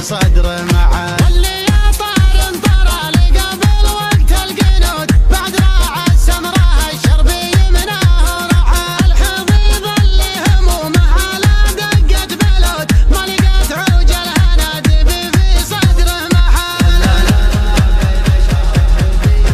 في صدر معه. واللي يا طار انطر لقبل وقت القنوت بعد راعى السمراء الشربي مناه رعى. الحضيض اللي همومه على دقة بلوت ما لقت عوج الهنا دبي في صدره محل.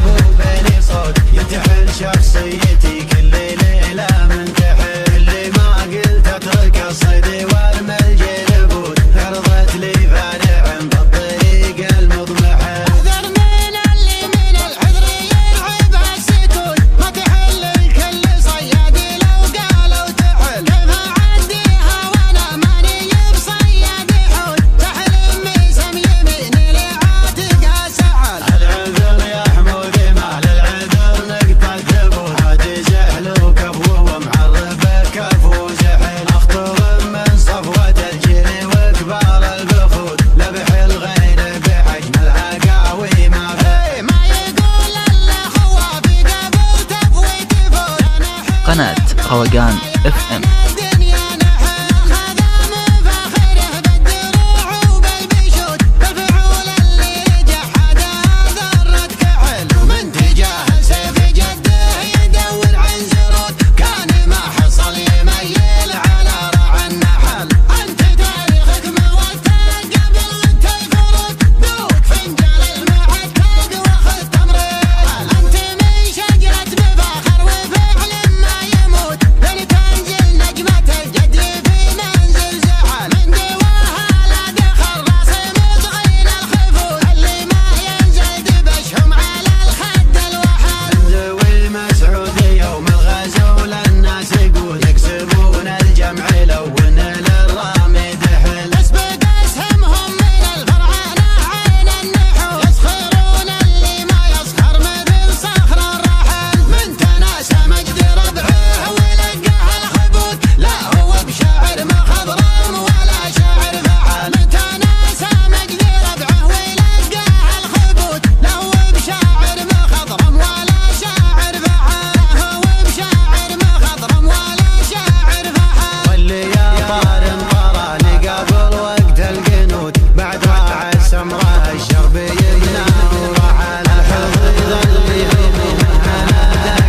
وبيني صوت يتحل شخصيتي كل ليلة من تحل. اللي ما قلت اترك الصيد وارمي الجلبوت عرضت لي فارع بالطريق المضمحل. احذر من اللي من العذر يلعب السكوت ما تحل الكل صيادي لو قالوا تحل. كيف اعديها وانا ماني بصياد حوت تحل ميسم يميني لعاتقها سحل. العذر يا حمودي ما للعذر نقطة ثبوت عادي زحل وكفو ومعرفه كفو زحل. اخطر من صفوة الجيل وكبار البخوت لبح الغير بحجم العقاوي ما فيه. ما يقول الا خوافي قبل تفويت فوت. قناة روقان FM. الدنيا نحل خذا من فخره بالدروع وبالبشوت بالفعول اللي جحدها ذرة كحل. ومن تجاه سيف جده يدور عن زروت كان ما حصل يميل على رعى النحل. انت تاريخك موثق قبل وانت الفروت ذوق فنجان المعتق واخذ تمريل. انت من شجرة بفخر وفعل ما يموت بل تنزل نجمة الجد في منزل زحل. من دواها لا دخل راسي مطغين الخفوت اللي ما ينزل دبشهم على الخد الوحل. ذوي مسعود يوم الغزو للناس يقول يكسبون الجمع لو ان للرامي دحل. اسبق اسهمهم من الفرعانة عين النحول يسخرون اللي ما يسخر مثل صخر الرحل. من تناسى مجد ربعه ولقاه الخبوت لا هو بشاعر مخضرم ولا شاعر فعل. من تناسى مجد ربعه ولقاه الخبوت لا هو بشاعر مخضرم ولا شاعر فعل. هو بشاعر مخضرم ولا شاعر فعل. واللي يا طار انطر لقبل وقت القنوت بعد راعى السمراء الشربي مناه رحل. الحضيض اللي همومه على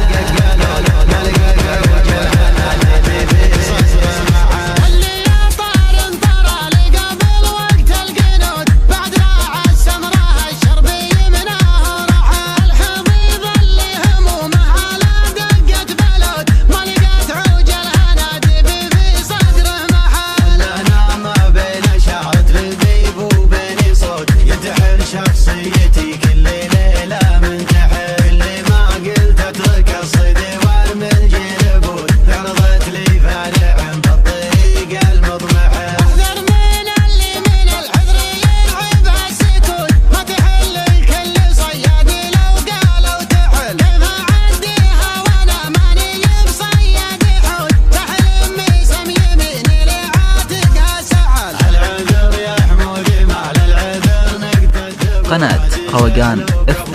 دقة قلوت ما لقت عوج الهنا دبي في صدر معه. واللي يا طار انطر لقبل وقت القنوت بعد راعى السمراء الشربي مناه رحل. الحضيض اللي همومه على دقة بلوت ما لقت عوج الهنا دبي في صدره محل. انا ما بين شعرة البيب وبيني صوت يتحل شخصيتي كل ليلة من تحل. اللي ما قلت اترك الصيد وارمي الجلبوت عرضت لي فارع بالطريق المضمحل. احذر من اللي من العذر يلعب السكوت ما تحل الكل صيادي لو قالوا تحل. كيف اعديها وانا ماني بصياد حوت تحل ميسم يميني لعاتقها سحل. العذر يا حمودي ما للعذر نقطة ثبوت. قناة روقان FM.